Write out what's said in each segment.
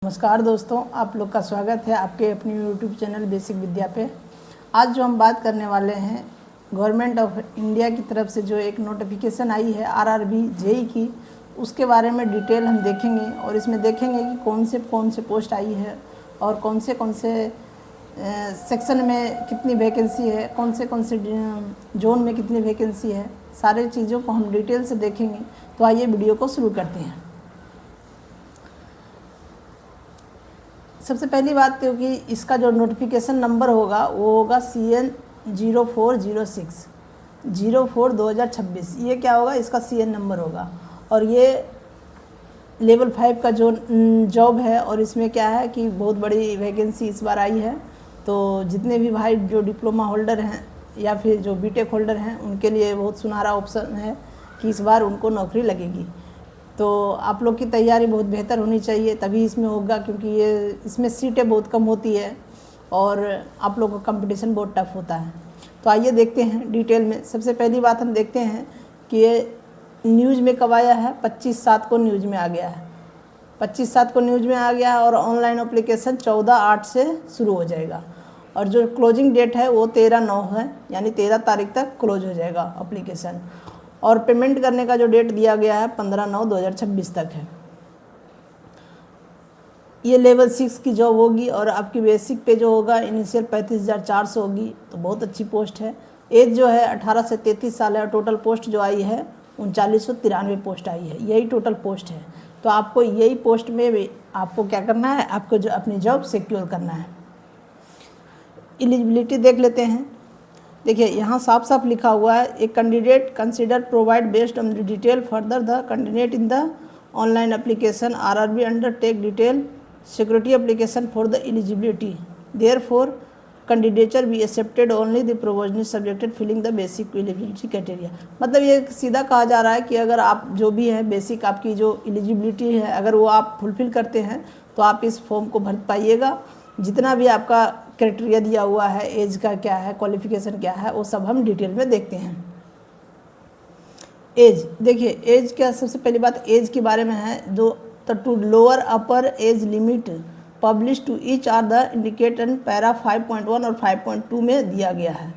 नमस्कार दोस्तों, आप लोग का स्वागत है आपके अपने YouTube चैनल बेसिक विद्या पे। आज जो हम बात करने वाले हैं, गवर्नमेंट ऑफ इंडिया की तरफ से जो एक नोटिफिकेशन आई है आरआरबी जेई की, उसके बारे में डिटेल हम देखेंगे और इसमें देखेंगे कि कौन से पोस्ट आई है और कौन से सेक्शन में कितनी वैकेंसी है, कौन से जोन में कितनी वैकेंसी है, सारे चीज़ों को हम डिटेल से देखेंगे। तो आइए वीडियो को शुरू करते हैं। सबसे पहली बात तो कि इसका जो नोटिफिकेशन नंबर होगा वो होगा CN 0406 ये क्या होगा, इसका CN नंबर होगा। और ये लेवल 5 का जो जॉब है और इसमें क्या है कि बहुत बड़ी वैकेंसी इस बार आई है। तो जितने भी भाई जो डिप्लोमा होल्डर हैं या फिर जो बीटेक होल्डर हैं उनके लिए बहुत सुनहरा ऑप्शन है कि इस बार उनको नौकरी लगेगी। तो आप लोग की तैयारी बहुत बेहतर होनी चाहिए, तभी इसमें होगा, क्योंकि ये इसमें सीटें बहुत कम होती है और आप लोगों का कंपटीशन बहुत टफ होता है। तो आइए देखते हैं डिटेल में। सबसे पहली बात हम देखते हैं कि ये न्यूज़ में कब आया है। 25/7 को न्यूज़ में आ गया है। 25/7 को न्यूज़ में आ गया है और ऑनलाइन एप्लीकेशन 14/8 से शुरू हो जाएगा। और जो क्लोजिंग डेट है वो 13/9 है, यानी 13 तारीख तक क्लोज हो जाएगा एप्लीकेशन। और पेमेंट करने का जो डेट दिया गया है 15/9/2026 तक है। ये लेवल 6 की जॉब होगी और आपकी बेसिक पे जो होगा इनिशियल 35,400 होगी। तो बहुत अच्छी पोस्ट है। एज जो है 18 से 33 साल है और टोटल पोस्ट जो आई है 3993 पोस्ट आई है। यही टोटल पोस्ट है। तो आपको यही पोस्ट में भी आपको क्या करना है, आपको जो अपनी जॉब सिक्योर करना है। एलिजिबिलिटी देख लेते हैं। देखिए यहाँ साफ साफ लिखा हुआ है, एक candidate consider provide based on the detail further the candidate in the online application RRB undertake detail security application for the eligibility therefore candidature be accepted only the provisional subjected filling the basic eligibility criteria. मतलब ये सीधा कहा जा रहा है कि अगर आप जो भी है बेसिक आपकी जो एलिजिबिलिटी है अगर वो आप फुलफिल करते हैं तो आप इस फॉर्म को भर पाइएगा। जितना भी आपका क्राइटेरिया दिया हुआ है, एज का क्या है, क्वालिफिकेशन क्या है, वो सब हम डिटेल में देखते हैं। एज देखिए, एज क्या, सबसे पहली बात एज के बारे में है। जो to lower upper age limit publish to each are the indicated para 5.1 और 5.2 में दिया गया है।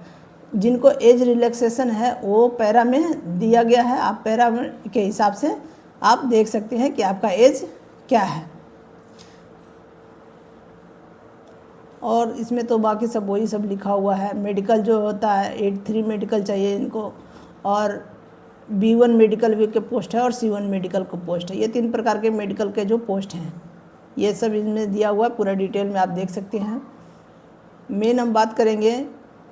जिनको एज रिलैक्सेशन है वो पैरा में दिया गया है। आप पैरा के हिसाब से आप देख सकते हैं कि आपका एज क्या है। और इसमें तो बाकी सब वही सब लिखा हुआ है। मेडिकल जो होता है 83 मेडिकल चाहिए इनको, और B1 मेडिकल भी के पोस्ट है और C1 मेडिकल को पोस्ट है। ये 3 प्रकार के मेडिकल के जो पोस्ट हैं ये सब इसमें दिया हुआ है, पूरा डिटेल में आप देख सकते हैं। मेन हम बात करेंगे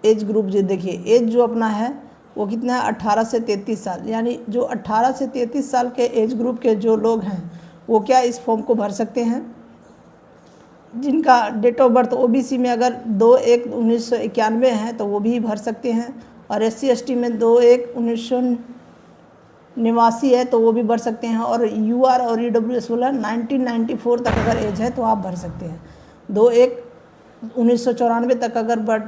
एज ग्रुप। जो देखिए एज जो अपना है वो कितना है, 18 से 33 साल। यानी जो 18 से 33 साल के एज ग्रुप के जो लोग हैं वो क्या इस फॉर्म को भर सकते हैं। जिनका डेट ऑफ बर्थ OBC में अगर 2/1/1991 है तो वो भी भर सकते हैं, और SC ST में 2/1/1989 है तो वो भी भर सकते हैं, और UR और EWS वाला 1994 तक अगर एज है तो आप भर सकते हैं। 2/1/1994 तक अगर बट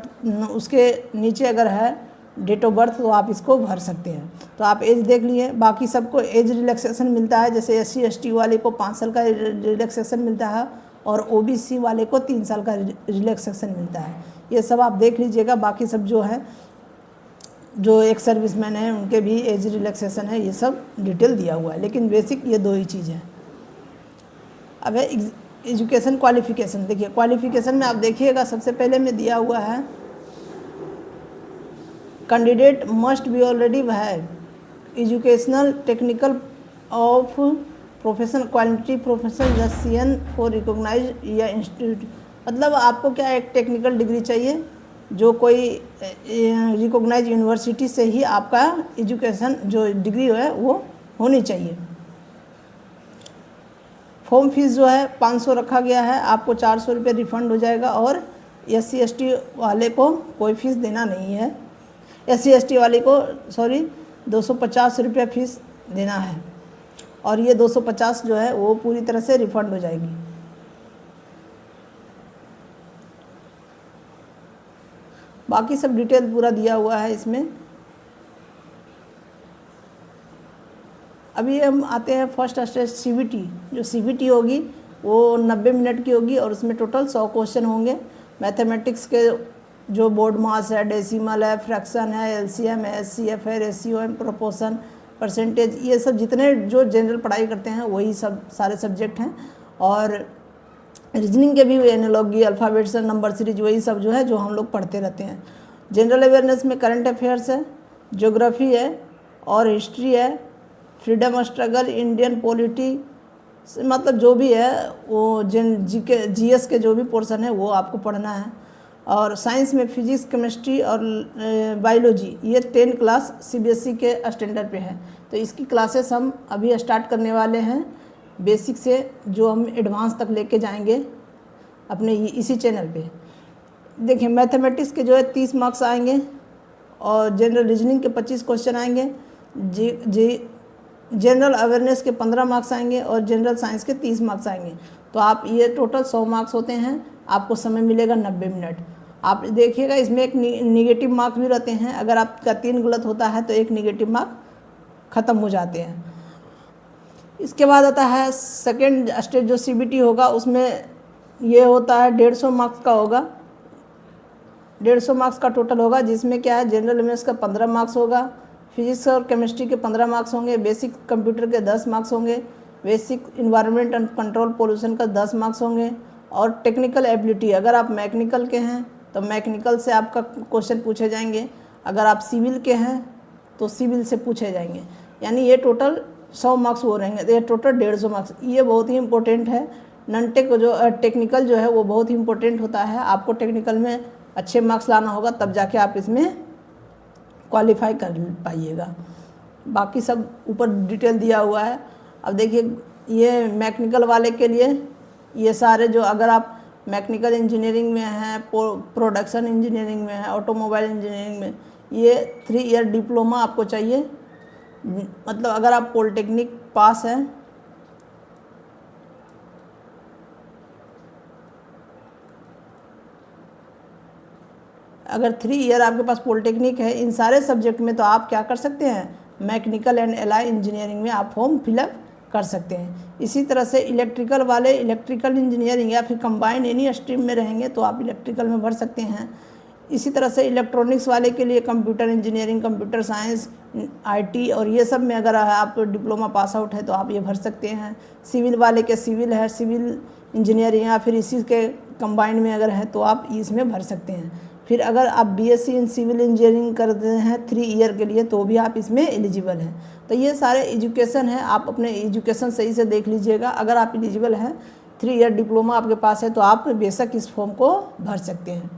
उसके नीचे अगर है डेट ऑफ बर्थ तो आप इसको भर सकते हैं। तो आप एज देख लिए। बाकी सबको एज रिलैक्सेशन मिलता है, जैसे SC ST वाले को 5 साल का रिलैक्सेशन मिलता है और OBC वाले को 3 साल का रिलैक्सेशन मिलता है। ये सब आप देख लीजिएगा। बाकी सब जो है, जो एक सर्विसमैन है उनके भी एज रिलैक्सेशन है, ये सब डिटेल दिया हुआ है। लेकिन बेसिक ये 2 ही चीज़ है। अब है एजुकेशन क्वालिफिकेशन। देखिए क्वालिफिकेशन में आप देखिएगा, सबसे पहले में दिया हुआ है कैंडिडेट मस्ट बी ऑलरेडी है educational technical of professional quality professional CN for recognize या इंस्टीट्यूट। मतलब आपको क्या एक टेक्निकल डिग्री चाहिए, जो कोई रिकॉग्नाइज यूनिवर्सिटी से ही आपका एजुकेशन जो डिग्री है वो होनी चाहिए। फॉर्म फीस जो है 500 रखा गया है, आपको 400 रुपये रिफंड हो जाएगा। और SC ST वाले को कोई फीस देना नहीं है। SC ST वाले को 250 रुपये फीस देना है, और ये 250 जो है वो पूरी तरह से रिफंड हो जाएगी। बाकी सब डिटेल पूरा दिया हुआ है इसमें। अभी हम आते हैं फर्स्ट स्टेज CVT। जो CVT होगी वो 90 मिनट की होगी और उसमें टोटल 100 क्वेश्चन होंगे। मैथमेटिक्स के जो बोर्ड मास है, डेसिमल है, फ्रैक्शन है, एलसीएम है, एचसीएफ है, रेशियो है, प्रोपोर्शन, परसेंटेज, ये सब जितने जो जनरल पढ़ाई करते हैं वही सब सारे सब्जेक्ट हैं। और रीजनिंग के भी एनालॉजी, अल्फ़ाबेट्स, नंबर सीरीज, वही सब जो है जो हम लोग पढ़ते रहते हैं। जनरल अवेयरनेस में करंट अफेयर्स है, ज्योग्राफी है और हिस्ट्री है, फ्रीडम स्ट्रगल, इंडियन पॉलिटी, मतलब जो भी है वो जीएस के जो भी पोर्शन है वो आपको पढ़ना है। और साइंस में फिजिक्स, केमिस्ट्री और बायोलॉजी, ये 10 क्लास सीबीएसई के स्टैंडर्ड पे है। तो इसकी क्लासेस हम अभी स्टार्ट करने वाले हैं, बेसिक से जो हम एडवांस तक लेके जाएंगे अपने इसी चैनल पे। देखिए मैथमेटिक्स के जो है 30 मार्क्स आएंगे और जनरल रीजनिंग के 25 क्वेश्चन आएंगे, जनरल अवेयरनेस के 15 मार्क्स आएंगे और जनरल साइंस के 30 मार्क्स आएंगे। तो आप ये टोटल 100 मार्क्स होते हैं, आपको समय मिलेगा 90 मिनट। आप देखिएगा इसमें एक निगेटिव मार्क्स भी रहते हैं, अगर आपका 3 गलत होता है तो एक निगेटिव मार्क ख़त्म हो जाते हैं। इसके बाद आता है सेकेंड स्टेज जो सीबीटी होगा, उसमें ये होता है 150 मार्क्स का होगा, 150 मार्क्स का टोटल होगा, जिसमें क्या है जनरल अवेयरनेस का 15 मार्क्स होगा, फिजिक्स और केमिस्ट्री के 15 मार्क्स होंगे, बेसिक कंप्यूटर के 10 मार्क्स होंगे, basic environment and control pollution का 10 मार्क्स होंगे और टेक्निकल एबिलिटी, अगर आप मैकेनिकल के हैं तो मैकेनिकल से आपका क्वेश्चन पूछे जाएंगे, अगर आप सिविल के हैं तो सिविल से पूछे जाएंगे। यानी ये टोटल 100 मार्क्स हो रहेंगे, तो ये टोटल 150 मार्क्स। ये बहुत ही इंपॉर्टेंट है। नॉन टेक जो टेक्निकल जो है वो बहुत ही इंपॉर्टेंट होता है, आपको टेक्निकल में अच्छे मार्क्स लाना होगा तब जाके आप इसमें क्वालिफाई कर पाइएगा। बाकी सब ऊपर डिटेल दिया हुआ है। अब देखिए ये मैकेनिकल वाले के लिए ये सारे जो, अगर आप मैकेनिकल इंजीनियरिंग में हैं, प्रोडक्शन इंजीनियरिंग में है, ऑटोमोबाइल इंजीनियरिंग में, ये 3 ईयर डिप्लोमा आपको चाहिए। मतलब अगर आप पॉलिटेक्निक पास हैं, अगर 3 ईयर आपके पास पॉलिटेक्निक है इन सारे सब्जेक्ट में, तो आप क्या कर सकते हैं, मैकेनिकल एंड एलाई इंजीनियरिंग में आप फॉर्म फिलअप कर सकते हैं। इसी तरह से इलेक्ट्रिकल वाले इलेक्ट्रिकल इंजीनियरिंग या फिर कंबाइंड एनी स्ट्रीम में रहेंगे तो आप इलेक्ट्रिकल में भर सकते हैं। इसी तरह से इलेक्ट्रॉनिक्स वाले के लिए computer engineering, computer science, IT और ये सब में अगर आप डिप्लोमा पास आउट है तो आप ये भर सकते हैं। सिविल वाले के सिविल है, सिविल इंजीनियरिंग या फिर इसी के कंबाइंड में अगर है तो आप इसमें भर सकते हैं। फिर अगर आप बीएससी इन सिविल इंजीनियरिंग करते हैं 3 ईयर के लिए तो भी आप इसमें एलिजिबल हैं। तो ये सारे एजुकेशन है, आप अपने एजुकेशन सही से देख लीजिएगा। अगर आप एलिजिबल हैं, 3 ईयर डिप्लोमा आपके पास है तो आप बेशक इस फॉर्म को भर सकते हैं।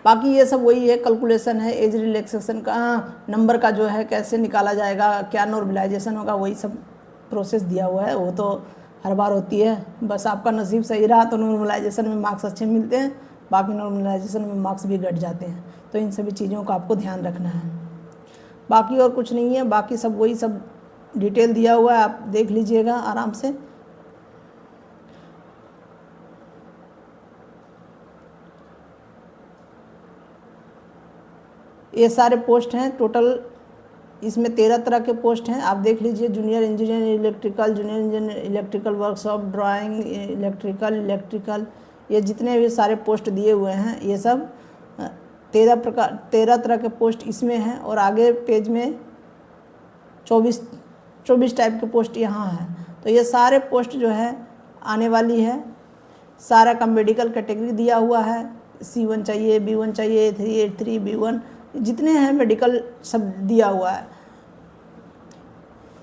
बाकी ये सब वही है, कैलकुलेशन है, एज रिलैक्सेशन का नंबर का जो है कैसे निकाला जाएगा, क्या नॉर्मलाइजेशन होगा, वही सब प्रोसेस दिया हुआ है। वो तो हर बार होती है, बस आपका नसीब सही रहा तो नॉर्मलाइजेशन में मार्क्स अच्छे मिलते हैं, बाकी नॉर्मलाइजेशन में मार्क्स भी घट जाते हैं। तो इन सभी चीज़ों का आपको ध्यान रखना है। बाकी और कुछ नहीं है, बाकी सब वही सब डिटेल दिया हुआ है, आप देख लीजिएगा आराम से। ये सारे पोस्ट हैं टोटल, इसमें 13 तरह के पोस्ट हैं, आप देख लीजिए। Junior engineer electrical, junior engineer electrical workshop, drawing electrical, ये जितने भी सारे पोस्ट दिए हुए हैं ये सब 13 तरह के पोस्ट इसमें हैं। और आगे पेज में 24 टाइप के पोस्ट यहाँ हैं। तो ये सारे पोस्ट जो है आने वाली है, सारा का मेडिकल कैटेगरी दिया हुआ है, C1 चाहिए, B1 चाहिए, A3, A3, B1, जितने हैं मेडिकल सब दिया हुआ है।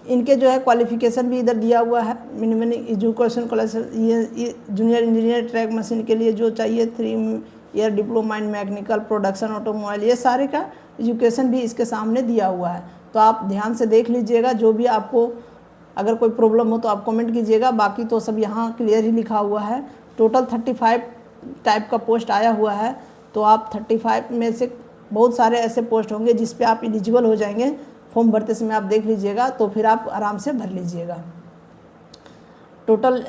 इनके जो है क्वालिफ़िकेशन भी इधर दिया हुआ है। मिनिमम एजुकेशन क्वालिफिकेशन, ये जूनियर इंजीनियर ट्रैक मशीन के लिए जो चाहिए 3 year diploma in mechanical, production, automobile, ये सारे का एजुकेशन भी इसके सामने दिया हुआ है। तो आप ध्यान से देख लीजिएगा, जो भी आपको अगर कोई प्रॉब्लम हो तो आप कमेंट कीजिएगा। बाकी तो सब यहाँ क्लियर ही लिखा हुआ है। टोटल 35 टाइप का पोस्ट आया हुआ है। तो आप 35 में से बहुत सारे ऐसे पोस्ट होंगे जिस पे आप एलिजिबल हो जाएंगे। फॉर्म भरते समय आप देख लीजिएगा तो फिर आप आराम से भर लीजिएगा। टोटल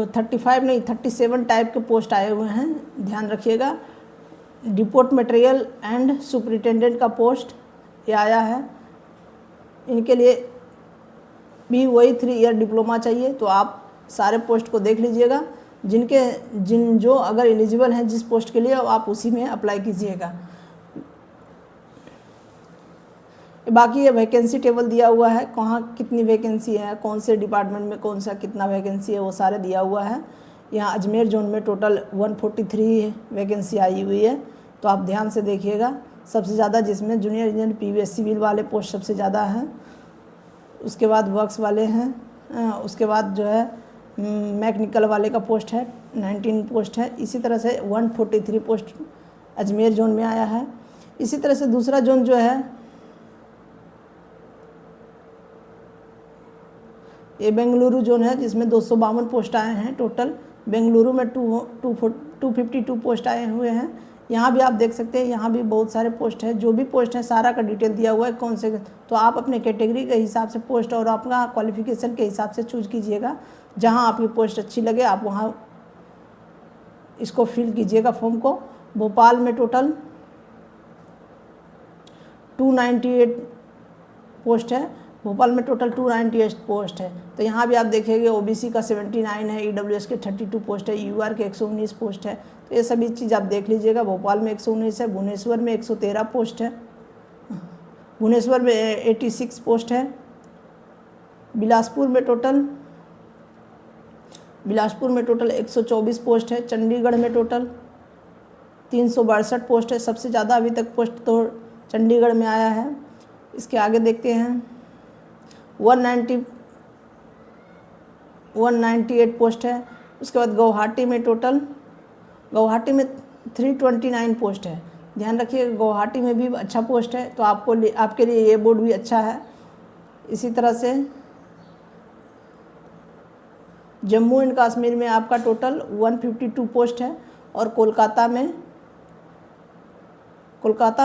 35 नहीं 37 टाइप के पोस्ट आए हुए हैं, ध्यान रखिएगा। डिपोट मटेरियल एंड सुपरिटेंडेंट का पोस्ट ये आया है। इनके लिए भी वही 3 ईयर डिप्लोमा चाहिए, तो आप सारे पोस्ट को देख लीजिएगा, जो अगर एलिजिबल हैं जिस पोस्ट के लिए आप उसी में अप्लाई कीजिएगा। बाकी ये वैकेंसी टेबल दिया हुआ है, कहाँ कितनी वैकेंसी है, कौन से डिपार्टमेंट में कौन सा कितना वैकेंसी है, वो सारे दिया हुआ है। यहाँ अजमेर जोन में टोटल 143 वैकेंसी आई हुई है, तो आप ध्यान से देखिएगा। सबसे ज़्यादा जिसमें जूनियर इंजीनियर पीवीएस सिविल वाले पोस्ट सबसे ज़्यादा हैं, उसके बाद वर्क्स वाले हैं, उसके बाद जो है मैकेनिकल वाले का पोस्ट है 19 पोस्ट है। इसी तरह से 143 पोस्ट अजमेर जोन में आया है। इसी तरह से दूसरा जोन जो है ये बेंगलुरु जोन है, जिसमें 252 पोस्ट आए हैं टोटल। बेंगलुरु में 252 पोस्ट आए हुए हैं। यहाँ भी आप देख सकते हैं, यहाँ भी बहुत सारे पोस्ट है। जो भी पोस्ट है सारा का डिटेल दिया हुआ है कौन से, तो आप अपने कैटेगरी के हिसाब से पोस्ट और अपना क्वालिफिकेशन के हिसाब से चूज कीजिएगा। जहाँ आपकी पोस्ट अच्छी लगे आप वहाँ इसको फिल कीजिएगा फॉर्म को। भोपाल में टोटल 298 पोस्ट है, भोपाल में टोटल 298 पोस्ट है। तो यहाँ भी आप देखेंगे ओबीसी का 79 है, ईडब्ल्यूएस के 32 पोस्ट है, यूआर के 119 पोस्ट है। तो ये सभी चीज़ आप देख लीजिएगा। भोपाल में 119 है, भुवनेश्वर में 113 पोस्ट है, भुवनेश्वर में 86 पोस्ट है। बिलासपुर में टोटल 124 पोस्ट है। चंडीगढ़ में टोटल 362 पोस्ट है। सबसे ज़्यादा अभी तक पोस्ट तो चंडीगढ़ में आया है। इसके आगे देखते हैं 198 पोस्ट है। उसके बाद गुवाहाटी में 329 पोस्ट है। ध्यान रखिए गुवाहाटी में भी अच्छा पोस्ट है, तो आपके लिए ये बोर्ड भी अच्छा है। इसी तरह से जम्मू एंड कश्मीर में आपका टोटल 152 पोस्ट है। और कोलकाता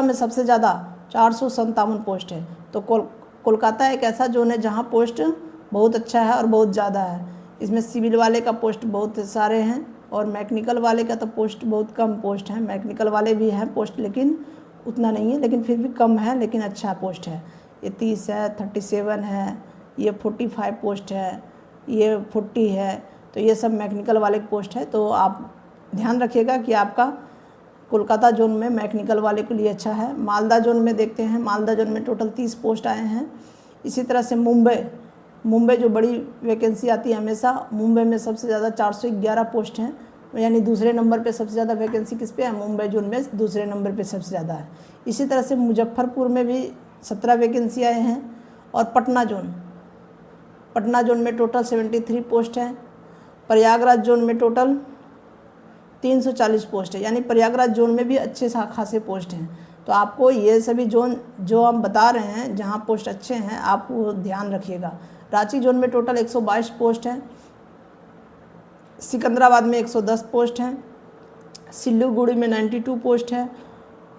में सबसे ज़्यादा 457 पोस्ट है। तो कोलकाता एक ऐसा जोन है जहाँ पोस्ट बहुत अच्छा है और बहुत ज़्यादा है। इसमें सिविल वाले का पोस्ट बहुत सारे हैं और मैकेनिकल वाले का तो पोस्ट बहुत कम पोस्ट है। मैकेनिकल वाले भी हैं पोस्ट, लेकिन उतना नहीं है, लेकिन फिर भी कम है, लेकिन अच्छा पोस्ट है। ये 30 है, 37 है, ये 45 पोस्ट है, ये 40 है। तो ये सब मैकेनिकल वाले पोस्ट है। तो आप ध्यान रखिएगा कि आपका कोलकाता जोन में मैकेनिकल वाले के लिए अच्छा है। मालदा जोन में देखते हैं, मालदा जोन में टोटल 30 पोस्ट आए हैं। इसी तरह से मुंबई जो बड़ी वैकेंसी आती है हमेशा, मुंबई में सबसे ज़्यादा 411 पोस्ट हैं। यानी दूसरे नंबर पे सबसे ज़्यादा वैकेंसी किस पे है? मुंबई जोन में दूसरे नंबर पे सबसे ज़्यादा है। इसी तरह से मुजफ्फरपुर में भी 17 वैकेंसी आए हैं। और पटना जोन में टोटल 73 पोस्ट हैं। प्रयागराज जोन में टोटल 340 पोस्ट है। यानी प्रयागराज जोन में भी अच्छे खासे पोस्ट हैं। तो आपको ये सभी जोन जो हम बता रहे हैं जहाँ पोस्ट अच्छे हैं आप वो ध्यान रखिएगा। रांची जोन में टोटल 122 पोस्ट हैं। सिकंदराबाद में 110 पोस्ट हैं। सिलीगुड़ी में 92 पोस्ट है।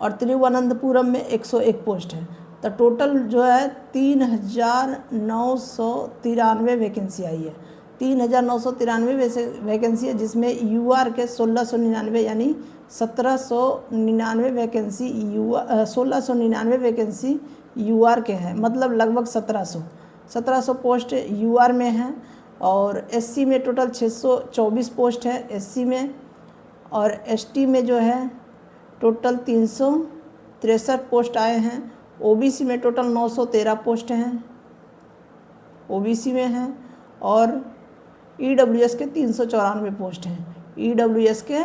और तिरुवनंतपुरम में 101 पोस्ट है। तो टोटल जो है 3993 वैकेंसी आई है। 3993 वैकेंसी है, जिसमें यूआर के 1699 यानी 1799 वैकेंसी 1699 वैकेंसी यूआर के हैं। मतलब लगभग 1700 पोस्ट यूआर में हैं। और एससी में टोटल 624 पोस्ट है एससी में। और एसटी में जो है टोटल 363 पोस्ट आए हैं। ओबीसी में टोटल 913 पोस्ट हैं, ओबीसी में हैं। और ईडब्ल्यूएस के 394 पोस्ट हैं, ईडब्ल्यूएस के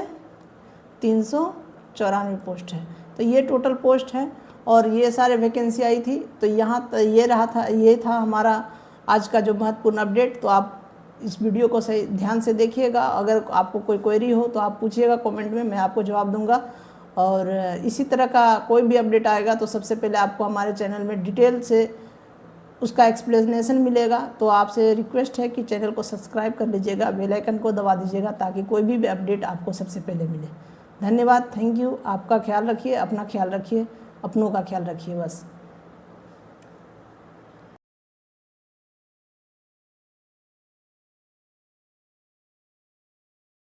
394 पोस्ट हैं। तो ये टोटल पोस्ट है और ये सारे वैकेंसी आई थी। तो यहाँ ये था हमारा आज का जो महत्वपूर्ण अपडेट। तो आप इस वीडियो को सही ध्यान से देखिएगा। अगर आपको कोई क्वेरी हो तो आप पूछिएगा कमेंट में, मैं आपको जवाब दूंगा। और इसी तरह का कोई भी अपडेट आएगा तो सबसे पहले आपको हमारे चैनल में डिटेल से उसका एक्सप्लेनेशन मिलेगा। तो आपसे रिक्वेस्ट है कि चैनल को सब्सक्राइब कर लीजिएगा, बेल आइकन को दबा दीजिएगा ताकि कोई भी अपडेट आपको सबसे पहले मिले। धन्यवाद, थैंक यू। आपका ख्याल रखिए, अपना ख्याल रखिए, अपनों का ख्याल रखिए बस।